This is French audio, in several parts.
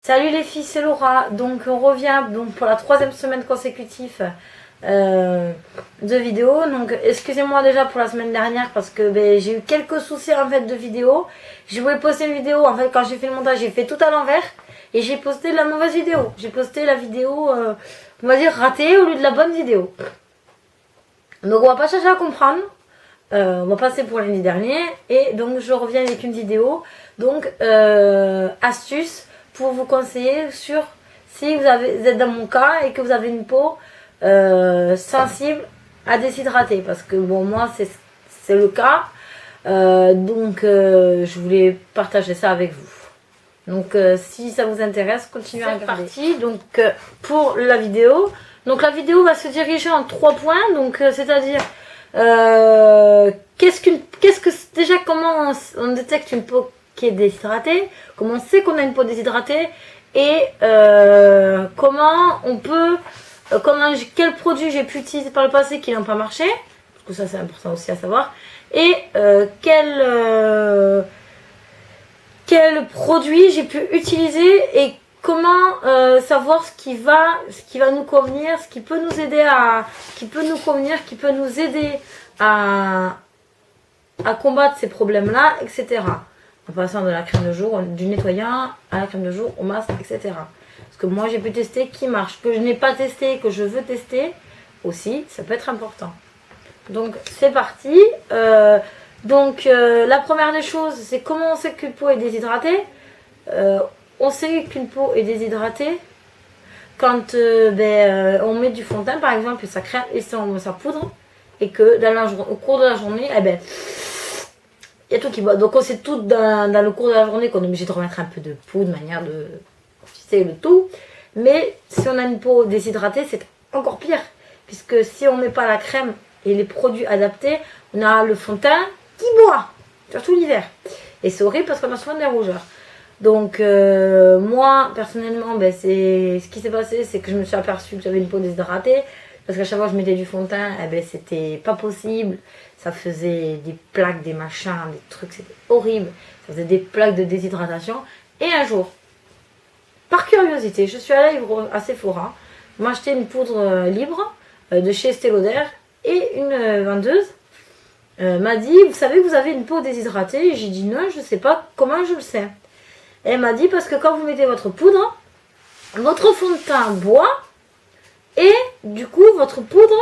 Salut les filles, c'est Laura. Donc on revient pour la 3e semaine consécutive de vidéos. Donc excusez-moi déjà pour la semaine dernière parce que j'ai eu quelques soucis en fait de vidéo. Je voulais poster une vidéo, en fait quand j'ai fait le montage j'ai fait tout à l'envers et j'ai posté la mauvaise vidéo. J'ai posté la vidéo on va dire ratée au lieu de la bonne vidéo. Donc on va pas chercher à comprendre. On va passer pour l'année dernière et donc je reviens avec une vidéo. Donc astuce pour vous conseiller sur si vous êtes dans mon cas et que vous avez une peau sensible à déshydrater, parce que bon moi c'est le cas, donc je voulais partager ça avec vous. Donc si ça vous intéresse, continuez à regarder. Parti donc pour la vidéo. Donc la vidéo va se diriger en 3 points, donc c'est-à-dire déjà comment on détecte une peau qui est déshydratée, comment on sait qu'on a une peau déshydratée et comment on peut, quels produits j'ai pu utiliser par le passé qui n'ont pas marché, parce que ça c'est important aussi à savoir, et quel produit j'ai pu utiliser et comment savoir ce qui va nous convenir, ce qui peut nous aider qui peut nous aider à combattre ces problèmes-là, etc. En passant de la crème de jour, du nettoyant à la crème de jour, au masque, etc. Parce que moi j'ai pu tester qui marche, que je n'ai pas testé, que je veux tester aussi, ça peut être important. Donc c'est parti. La première des choses, c'est comment on sait qu'une peau est déshydratée. On sait qu'une peau est déshydratée quand on met du fond de teint par exemple et sa crème et sa poudre, et que au cours de la journée, il y a tout qui va. Donc on sait tout dans le cours de la journée qu'on est obligé de remettre un peu de poudre, de manière de fixer le tout. Mais si on a une peau déshydratée, c'est encore pire. Puisque si on ne met pas la crème et les produits adaptés, on a le fond de teint qui boit. Surtout l'hiver. Et c'est horrible parce qu'on a souvent des rougeurs. Donc moi, personnellement, ce qui s'est passé, c'est que je me suis aperçue que j'avais une peau déshydratée. Parce qu'à chaque fois que je mettais du fond de teint, c'était pas possible. Ça faisait des plaques, des machins, des trucs, c'était horrible. Ça faisait des plaques de déshydratation. Et un jour, par curiosité, je suis allée à Sephora, m'acheter une poudre libre de chez Estée Lauder, et une vendeuse m'a dit, vous savez que vous avez une peau déshydratée? Et j'ai dit non, je sais pas, comment je le sais? Et elle m'a dit, parce que quand vous mettez votre poudre, votre fond de teint boit, et du coup votre poudre,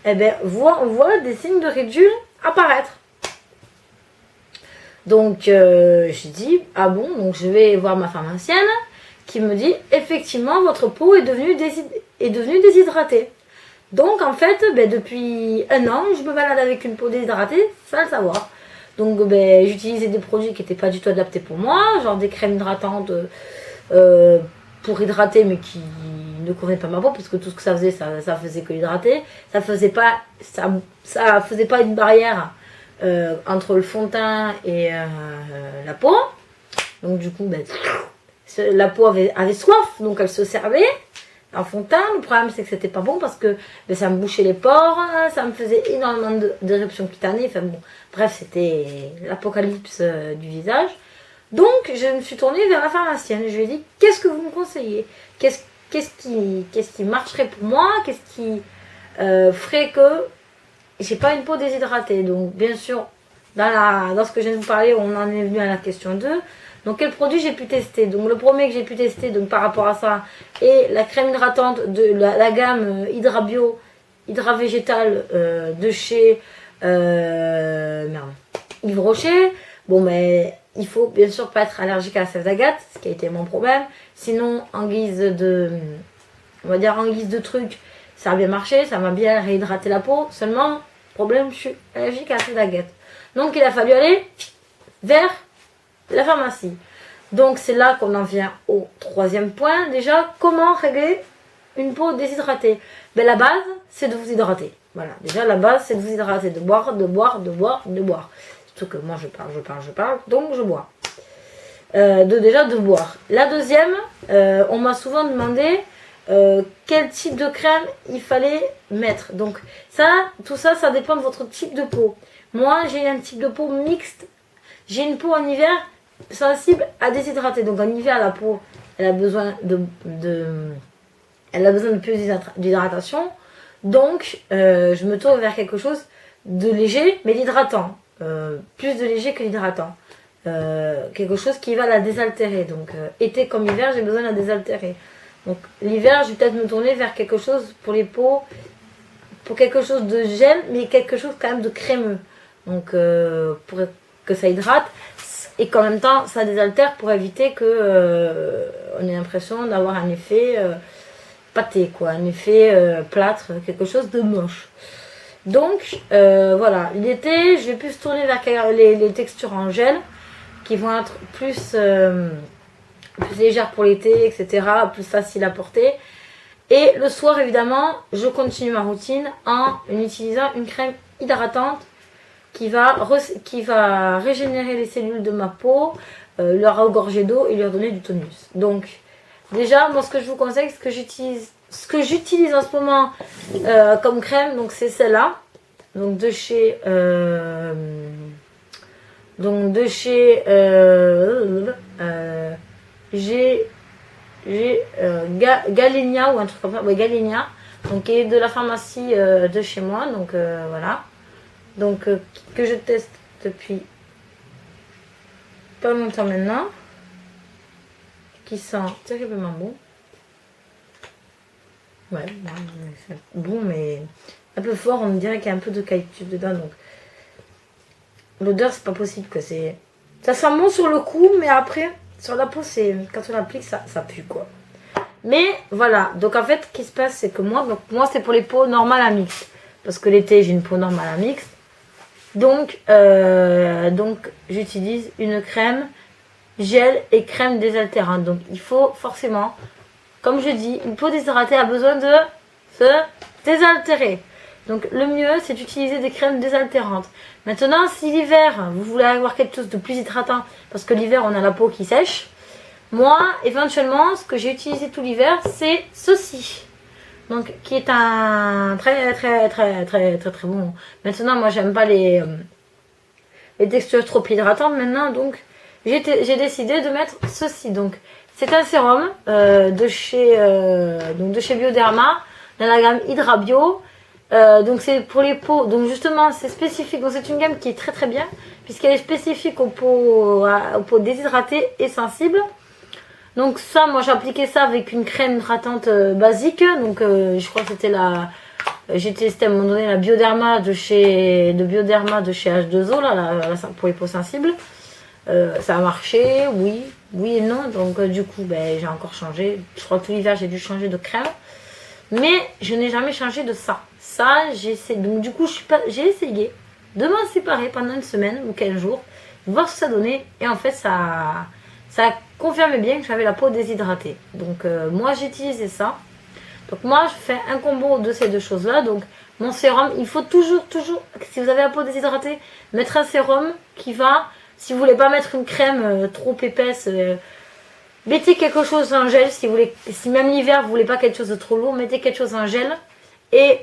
on voit des signes de ridule apparaître. Donc j'ai dit ah bon, donc je vais voir ma pharmacienne qui me dit effectivement votre peau est devenue déshydratée. Donc en fait depuis 1 an je me balade avec une peau déshydratée sans le savoir. Donc j'utilisais des produits qui n'étaient pas du tout adaptés pour moi, genre des crèmes hydratantes pour hydrater mais qui ne convenait pas à ma peau, parce que tout ce que ça faisait, ça faisait que l'hydrater. Ça faisait pas une barrière entre le fond de teint et la peau. Donc du coup, la peau avait soif, donc elle se servait en fond de teint. Le problème c'est que c'était pas bon parce que ça me bouchait les pores, ça me faisait énormément d'éruptions cutanées. Enfin bon, bref, c'était l'apocalypse du visage. Donc je me suis tournée vers la pharmacienne. Je lui ai dit qu'est-ce que vous me conseillez, qu'est-ce qui marcherait pour moi, qu'est-ce qui ferait que j'ai pas une peau déshydratée. Donc bien sûr dans ce que je viens de vous parler, on en est venu à la question 2. Donc quel produit j'ai pu tester? Donc le premier que j'ai pu tester donc par rapport à ça est la crème hydratante de la gamme Hydra Bio, Hydra Végétal de chez Yves Rocher. Bon mais il faut bien sûr pas être allergique à la sève d'agate, ce qui a été mon problème. Sinon, en guise de truc, ça a bien marché, ça m'a bien réhydraté la peau. Seulement, problème, je suis allergique à la sève d'agate. Donc, il a fallu aller vers la pharmacie. Donc, c'est là qu'on en vient au 3e point. Déjà, comment régler une peau déshydratée? La base, c'est de vous hydrater. Voilà, déjà, la base, c'est de vous hydrater, de boire. Surtout que moi je parle, donc je bois. De boire. La deuxième, on m'a souvent demandé quel type de crème il fallait mettre. Donc tout ça, ça dépend de votre type de peau. Moi, j'ai un type de peau mixte. J'ai une peau en hiver sensible à déshydrater. Donc en hiver, la peau, elle a besoin elle a besoin de plus d'hydratation. Donc je me tourne vers quelque chose de léger, mais d'hydratant. Plus de léger que d'hydratant. Quelque chose qui va la désaltérer. Donc été comme hiver, j'ai besoin de la désaltérer. Donc l'hiver, je vais peut-être me tourner vers quelque chose pour les peaux, pour quelque chose de gel, mais quelque chose quand même de crémeux. Donc pour que ça hydrate et qu'en même temps ça désaltère pour éviter que on ait l'impression d'avoir un effet pâté, quoi, un effet plâtre, quelque chose de moche. Donc voilà, l'été, je vais plus tourner vers les textures en gel qui vont être plus légères pour l'été, etc., plus faciles à porter. Et le soir, évidemment, je continue ma routine en utilisant une crème hydratante qui va régénérer les cellules de ma peau, leur regorger d'eau et leur donner du tonus. Donc, déjà, moi, ce que je vous conseille, ce que j'utilise en ce moment comme crème, donc c'est celle-là, donc de chez j'ai Galenia ou un truc comme ça, ouais, Galenia, donc qui est de la pharmacie de chez moi, donc voilà, donc que je teste depuis pas longtemps maintenant, qui sent terriblement bon. Ouais, c'est bon, mais un peu fort, on me dirait qu'il y a un peu de caoutchouc dedans, donc l'odeur, c'est pas possible que c'est. Ça sent bon sur le coup, mais après, sur la peau, c'est quand on l'applique, ça pue, quoi. Mais voilà, donc en fait, ce qui se passe, c'est que moi c'est pour les peaux normales à mixte. Parce que l'été, j'ai une peau normale à mixte. Donc j'utilise une crème gel et crème désaltérante. Donc il faut forcément, comme je dis, une peau déshydratée a besoin de se désaltérer. Donc le mieux, c'est d'utiliser des crèmes désaltérantes. Maintenant, si l'hiver, vous voulez avoir quelque chose de plus hydratant, parce que l'hiver, on a la peau qui sèche, moi, éventuellement, ce que j'ai utilisé tout l'hiver, c'est ceci. Donc, qui est un très bon. Maintenant, moi, j'aime pas les textures trop hydratantes maintenant, donc j'ai décidé de mettre ceci. Donc, c'est un sérum de chez Bioderma, dans la gamme Hydra Bio. Donc c'est pour les peaux, donc justement c'est spécifique, donc c'est une gamme qui est très très bien puisqu'elle est spécifique aux peaux déshydratées et sensibles. Donc ça, moi j'ai appliqué ça avec une crème hydratante basique, donc je crois que c'était j'ai testé à un moment donné la Bioderma de chez H2O là, pour les peaux sensibles. Ça a marché, oui et non, donc du coup j'ai encore changé, je crois que tout l'hiver j'ai dû changer de crème. Mais je n'ai jamais changé de ça. Ça, j'ai essayé. Donc du coup, j'ai essayé de m'en séparer pendant une semaine ou 15 jours, voir ce que ça donnait. Et en fait, ça confirmait bien que j'avais la peau déshydratée. Donc moi, j'ai utilisé ça. Donc moi, je fais un combo de ces deux choses-là. Donc mon sérum, il faut toujours, si vous avez la peau déshydratée, mettre un sérum qui va, si vous voulez pas mettre une crème trop épaisse, mettez quelque chose en gel si vous voulez, si même l'hiver vous voulez pas quelque chose de trop lourd, mettez quelque chose en gel et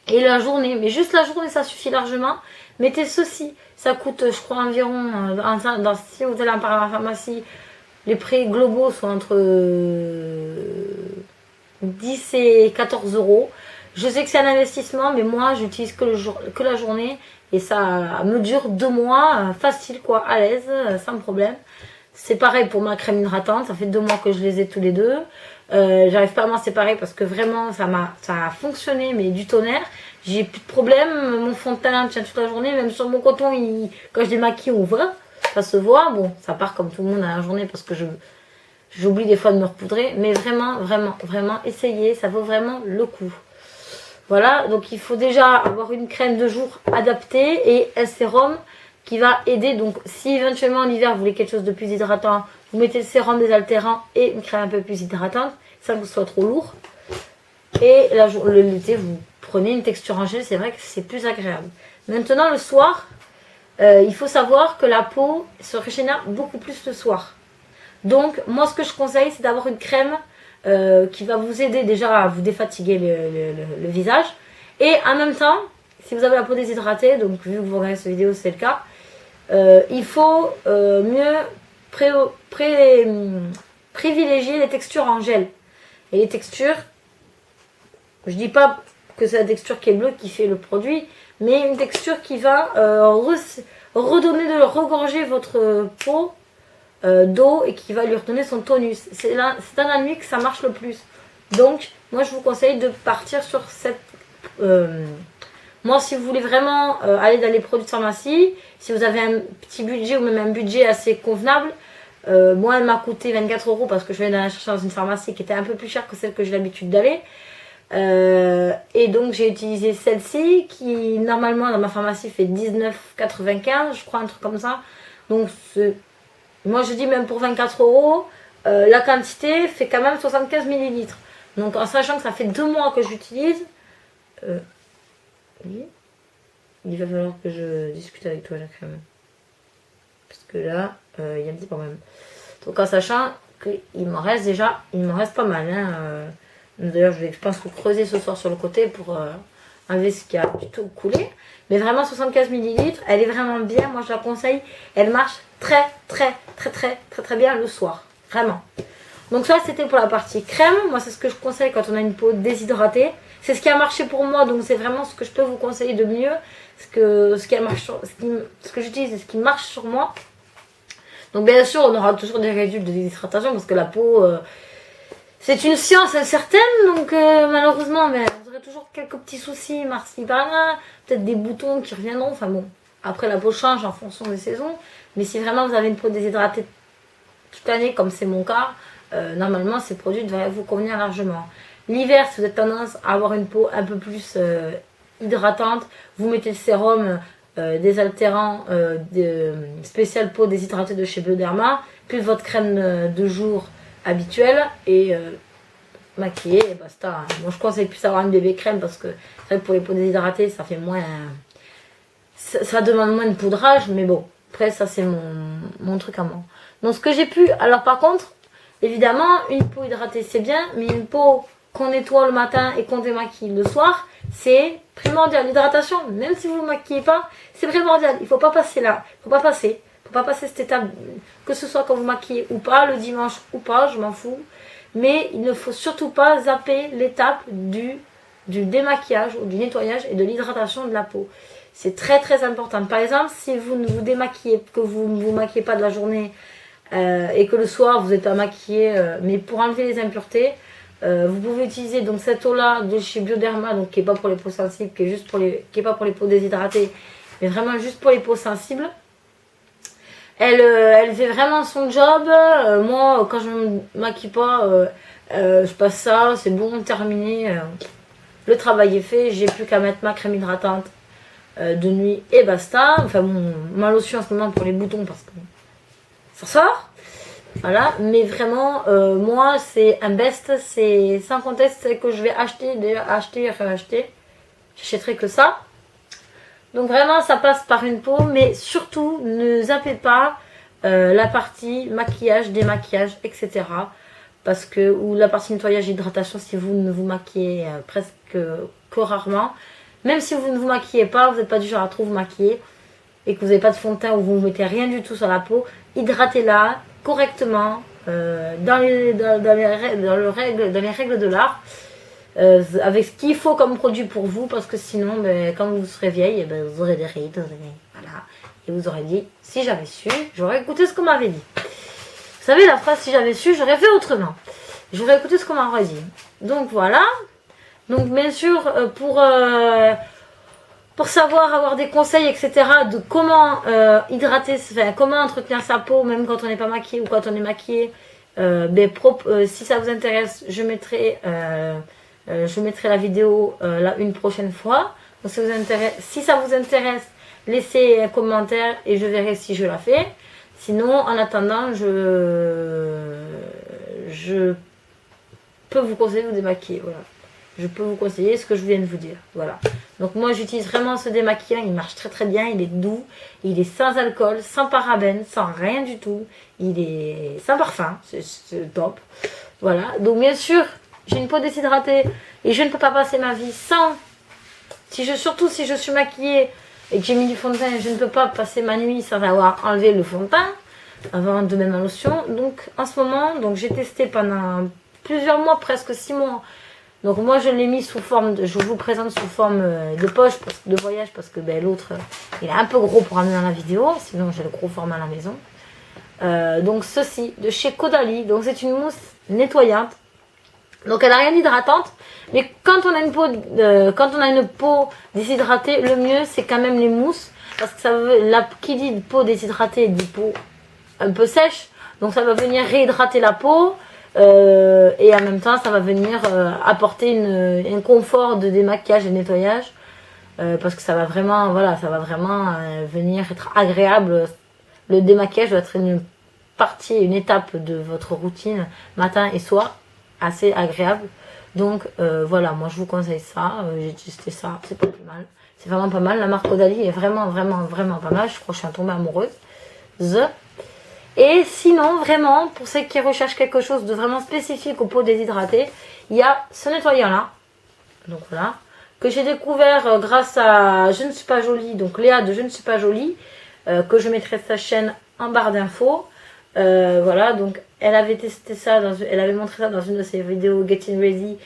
la journée, mais juste la journée ça suffit largement. Mettez ceci, ça coûte je crois environ, si vous allez en pharmacie, les prix globaux sont entre 10 et 14 euros. Je sais que c'est un investissement, mais moi j'utilise que la journée et ça me dure 2 mois, facile quoi, à l'aise, sans problème. C'est pareil pour ma crème hydratante, ça fait 2 mois que je les ai tous les deux. J'arrive pas à m'en séparer parce que vraiment ça a fonctionné, mais du tonnerre. J'ai plus de problème, mon fond de teint tient toute la journée, même sur mon coton, quand je démaquille, on voit, ça se voit. Bon, ça part comme tout le monde à la journée parce que j'oublie des fois de me repoudrer, mais vraiment essayez, ça vaut vraiment le coup. Voilà, donc il faut déjà avoir une crème de jour adaptée et un sérum qui va aider. Donc si éventuellement en hiver vous voulez quelque chose de plus hydratant, vous mettez le sérum désaltérant et une crème un peu plus hydratante, sans que ce soit trop lourd. Et l'été vous prenez une texture en gel, c'est vrai que c'est plus agréable. Maintenant le soir, il faut savoir que la peau se régénère beaucoup plus le soir. Donc moi ce que je conseille, c'est d'avoir une crème qui va vous aider déjà à vous défatiguer le visage. Et en même temps, si vous avez la peau déshydratée, donc vu que vous regardez cette vidéo c'est le cas, il faut mieux privilégier les textures en gel. Et les textures, je dis pas que c'est la texture qui est bleue qui fait le produit, mais une texture qui va regorger votre peau d'eau et qui va lui redonner son tonus. C'est dans la nuit que ça marche le plus. Donc, moi je vous conseille de partir sur cette... moi, si vous voulez vraiment aller dans les produits de pharmacie, si vous avez un petit budget ou même un budget assez convenable, moi elle m'a coûté 24 € parce que je venais d'aller chercher dans une pharmacie qui était un peu plus chère que celle que j'ai l'habitude d'aller. Et donc j'ai utilisé celle-ci qui normalement dans ma pharmacie fait 19,95 je crois, un truc comme ça. Donc moi je dis même pour 24 €, la quantité fait quand même 75 ml. Donc en sachant que ça fait 2 mois que j'utilise, il va falloir que je discute avec toi, Jacques, parce que là il y a un petit problème. Donc en sachant qu'il m'en reste déjà, il m'en reste pas mal, hein. D'ailleurs, je pense que creuser ce soir sur le côté pour enlever ce qui a du tout coulé. Mais vraiment, 75 ml, elle est vraiment bien. Moi, je la conseille. Elle marche très bien le soir. Vraiment. Donc ça, c'était pour la partie crème. Moi, c'est ce que je conseille quand on a une peau déshydratée. C'est ce qui a marché pour moi. Donc, c'est vraiment ce que je peux vous conseiller de mieux. Ce que j'utilise et ce qui marche sur moi. Donc, bien sûr, on aura toujours des résidus de déshydratation parce que la peau... c'est une science incertaine, donc malheureusement, vous aurez toujours quelques petits soucis, par-ci, par-là, peut-être des boutons qui reviendront, enfin bon, après la peau change en fonction des saisons, mais si vraiment vous avez une peau déshydratée toute l'année, comme c'est mon cas, normalement ces produits devraient vous convenir largement. L'hiver, si vous avez tendance à avoir une peau un peu plus hydratante, vous mettez le sérum désaltérant spécial peau déshydratée de chez Bioderma, plus votre crème de jour habituelle et maquiller et basta. Moi je conseille plus avoir une bébé crème parce que c'est vrai que pour les peaux déshydratées ça fait moins, ça demande moins de poudrage, mais bon, après ça c'est mon truc à moi. Donc ce que j'ai pu, alors par contre évidemment une peau hydratée c'est bien, mais une peau qu'on nettoie le matin et qu'on démaquille le soir, c'est primordial. L'hydratation, même si vous ne maquillez pas, c'est primordial. Il faut pas passer là, faut pas passer cette étape, que ce soit quand vous maquillez ou pas, le dimanche ou pas, je m'en fous. Mais il ne faut surtout pas zapper l'étape du démaquillage ou du nettoyage et de l'hydratation de la peau. C'est très important. Par exemple, si vous ne vous démaquillez, que vous ne vous maquillez pas de la journée et que le soir vous n'êtes pas maquillé, mais pour enlever les impuretés, vous pouvez utiliser donc cette eau là de chez Bioderma, donc qui est pas pour les peaux sensibles, qui est pas pour les peaux déshydratées, mais vraiment juste pour les peaux sensibles. Elle fait vraiment son job. Moi, quand je me maquille pas, je passe ça, c'est bon, terminé. Le travail est fait, j'ai plus qu'à mettre ma crème hydratante de nuit et basta. Enfin, ma lotion en ce moment pour les boutons parce que ça sort. Voilà, mais vraiment, moi, c'est un best, c'est sans conteste, c'est que je vais acheter et réacheter. J'achèterai que ça. Donc vraiment, ça passe par une peau, mais surtout, ne zappez pas la partie maquillage, démaquillage, etc. Parce que, ou la partie nettoyage, hydratation, si vous ne vous maquillez presque que rarement. Même si vous ne vous maquillez pas, vous n'êtes pas du genre à trop vous maquiller et que vous n'avez pas de fond de teint ou vous ne mettez rien du tout sur la peau, hydratez-la correctement dans les règles de l'art. Avec ce qu'il faut comme produit pour vous, parce que sinon quand vous serez vieille, vous aurez des rides, voilà, et vous aurez dit si j'avais su, j'aurais écouté ce qu'on m'avait dit. Vous savez la phrase si j'avais su, j'aurais fait autrement, j'aurais écouté ce qu'on m'aurait dit. Donc voilà, donc bien sûr pour savoir avoir des conseils etc de comment hydrater, enfin, comment entretenir sa peau même quand on n'est pas maquillé ou quand on est maquillé, si ça vous intéresse, je mettrai la vidéo là une prochaine fois. Donc, si ça vous intéresse, laissez un commentaire et je verrai si je la fais. Sinon, en attendant, je peux vous conseiller de vous démaquiller. Voilà. Je peux vous conseiller ce que je viens de vous dire. Voilà. Donc moi, j'utilise vraiment ce démaquillant. Il marche très bien. Il est doux. Il est sans alcool, sans parabènes, sans rien du tout. Il est sans parfum. C'est top. Voilà. Donc bien sûr, j'ai une peau déshydratée et je ne peux pas passer ma vie sans. Surtout si je suis maquillée, et que j'ai mis du fond de teint, je ne peux pas passer ma nuit sans avoir enlevé le fond de teint avant de mettre ma lotion. Donc en ce moment, donc j'ai testé pendant plusieurs mois, presque 6 mois. Donc moi je l'ai mis sous forme, je vous présente sous forme de poche, de voyage, parce que ben, l'autre il est un peu gros pour amener dans la vidéo, sinon j'ai le gros format à la maison. Donc ceci, de chez Caudalie, donc c'est une mousse nettoyante. Donc elle n'a rien d'hydratante, mais quand on a une peau déshydratée, le mieux c'est quand même les mousses, parce que ça veut, qui dit peau déshydratée dit peau un peu sèche, donc ça va venir réhydrater la peau. Et en même temps ça va venir apporter un confort de démaquillage et de nettoyage, parce que ça va vraiment, voilà, ça va vraiment venir être agréable. Le démaquillage doit être une partie, une étape de votre routine matin et soir, assez agréable. Donc voilà, moi je vous conseille ça, j'ai testé ça, c'est pas plus mal, c'est vraiment pas mal. La marque Caudalie est vraiment pas mal, je crois que je suis tombée amoureuse. Et sinon, vraiment, pour ceux qui recherchent quelque chose de vraiment spécifique aux peaux déshydratées, il y a ce nettoyant-là, donc voilà, que j'ai découvert grâce à Je ne suis pas jolie, donc Léa de Je ne suis pas jolie, que je mettrai sa chaîne en barre d'infos. Voilà, donc elle avait testé ça, elle avait montré ça dans une de ses vidéos Getting Ready,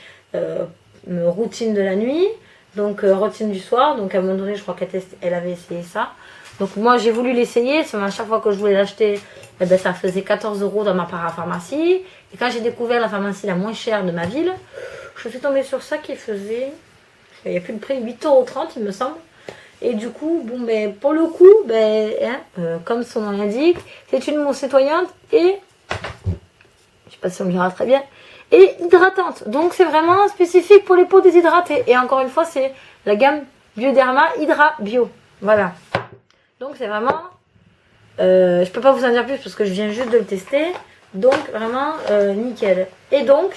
routine de la nuit, donc routine du soir. Donc à un moment donné, je crois qu'elle avait essayé ça. Donc moi j'ai voulu l'essayer, à chaque fois que je voulais l'acheter, eh ben, ça faisait 14 € dans ma parapharmacie. Et quand j'ai découvert la pharmacie la moins chère de ma ville, je suis tombée sur ça qui faisait, il n'y a plus de prix, 8,30 € il me semble. Et du coup, bon ben pour le coup, ben, comme son nom l'indique, c'est une mousse nettoyante et, je sais pas si on le verra très bien, et hydratante. Donc c'est vraiment spécifique pour les peaux déshydratées. Et encore une fois, c'est la gamme Bioderma Hydra Bio. Voilà. Donc c'est vraiment, je peux pas vous en dire plus parce que je viens juste de le tester. Donc vraiment nickel. Et donc,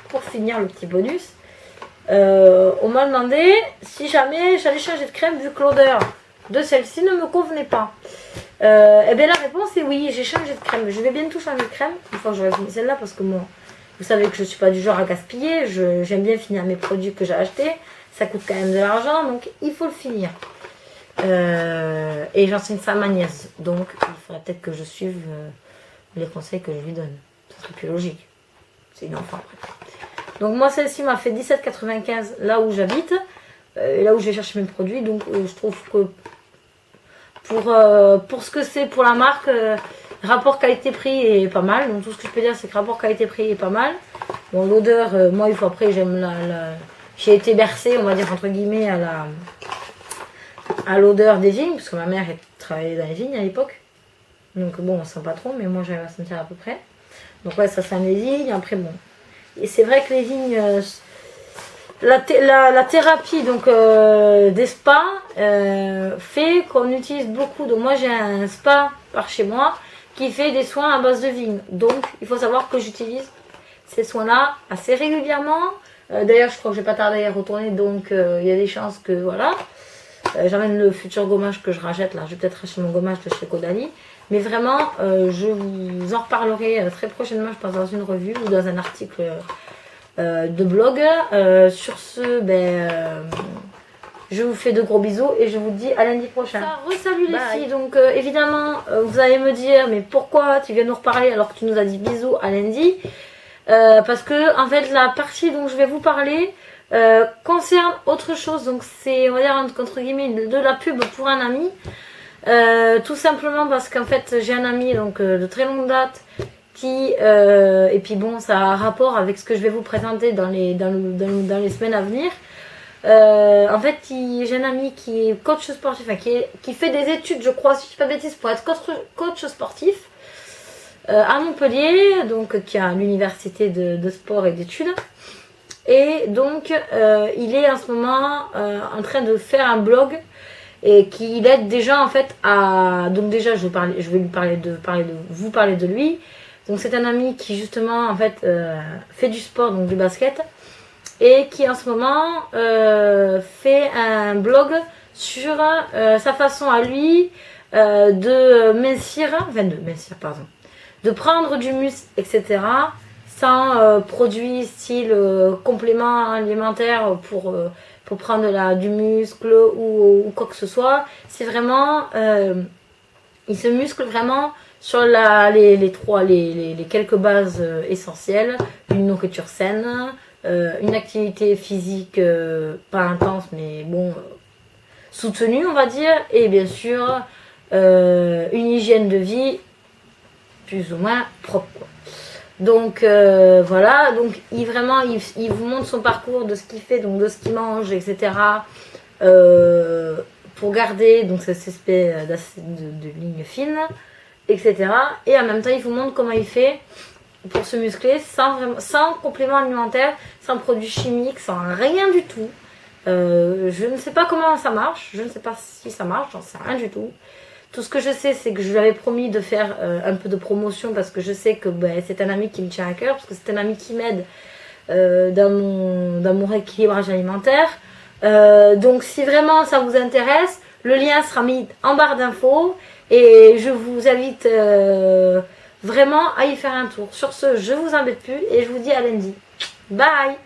pour finir le petit bonus, on m'a demandé si jamais j'allais changer de crème vu que l'odeur de celle-ci ne me convenait pas. Et bien la réponse est oui, j'ai changé de crème. Je vais bientôt changer de crème, une fois que j'aurai fini celle-là, parce que moi, vous savez que je suis pas du genre à gaspiller. J'aime bien finir mes produits que j'ai achetés. Ça coûte quand même de l'argent, donc il faut le finir. Et j'enseigne ça à ma nièce, donc il faudrait peut-être que je suive les conseils que je lui donne. Ce serait plus logique. C'est une enfant après. Donc moi celle-ci m'a fait 17,95 là où j'habite, et là où je vais chercher mes produits. Donc je trouve que pour ce que c'est, pour la marque, rapport qualité-prix est pas mal. Donc tout ce que je peux dire c'est que rapport qualité-prix est pas mal. Bon, l'odeur, moi il faut après j'aime j'ai été bercée, on va dire entre guillemets, à l'odeur des vignes, parce que ma mère travaillait dans les vignes à l'époque. Donc bon, on sent pas trop, mais moi j'arrive à sentir à peu près. Donc ouais, ça sent les vignes. Après bon, et c'est vrai que les vignes, la thérapie donc des spas fait qu'on utilise beaucoup. Donc moi j'ai un spa par chez moi qui fait des soins à base de vignes. Donc il faut savoir que j'utilise ces soins-là assez régulièrement. D'ailleurs je crois que je vais pas tarder à y retourner, donc il y a des chances que voilà. J'amène le futur gommage que je rachète là. Je vais peut-être racheter mon gommage de chez Caudalie. Mais vraiment, je vous en reparlerai très prochainement, je pense, dans une revue ou dans un article de blog. Sur ce, je vous fais de gros bisous et je vous dis à lundi prochain. Salut les filles. Donc évidemment, vous allez me dire, mais pourquoi tu viens nous reparler alors que tu nous as dit bisous à lundi? Parce que en fait, la partie dont je vais vous parler concerne autre chose. Donc c'est, on va dire entre guillemets, de la pub pour un ami. Tout simplement parce qu'en fait j'ai un ami donc de très longue date qui et puis bon, ça a un rapport avec ce que je vais vous présenter dans les semaines à venir. En fait j'ai un ami qui est coach sportif, enfin, qui fait des études, je crois, si je ne dis pas de bêtises, pour être coach sportif à Montpellier, donc qui a l'université de sport et d'études. Et donc il est en ce moment en train de faire un blog et qui aide déjà en fait à, donc déjà je vais vous parler de lui. Donc c'est un ami qui justement en fait fait du sport, donc du basket, et qui en ce moment fait un blog sur sa façon à lui de prendre du muscle, etc., sans produits style compléments alimentaires pour pour prendre du muscle ou quoi que ce soit. C'est vraiment, il se muscle vraiment sur les quelques bases essentielles, une nourriture saine, une activité physique pas intense mais bon soutenue on va dire, et bien sûr une hygiène de vie plus ou moins propre quoi. Donc voilà, donc il vous montre son parcours de ce qu'il fait, donc de ce qu'il mange, etc. Pour garder donc cette espèce de ligne fine, etc. Et en même temps, il vous montre comment il fait pour se muscler sans complément alimentaire, sans produits chimiques, sans rien du tout. Je ne sais pas comment ça marche, je ne sais pas si ça marche, j'en sais rien du tout. Tout ce que je sais, c'est que je lui avais promis de faire un peu de promotion parce que je sais que c'est un ami qui me tient à cœur, parce que c'est un ami qui m'aide dans mon rééquilibrage alimentaire. Donc si vraiment ça vous intéresse, le lien sera mis en barre d'infos et je vous invite vraiment à y faire un tour. Sur ce, je vous embête plus et je vous dis à lundi. Bye!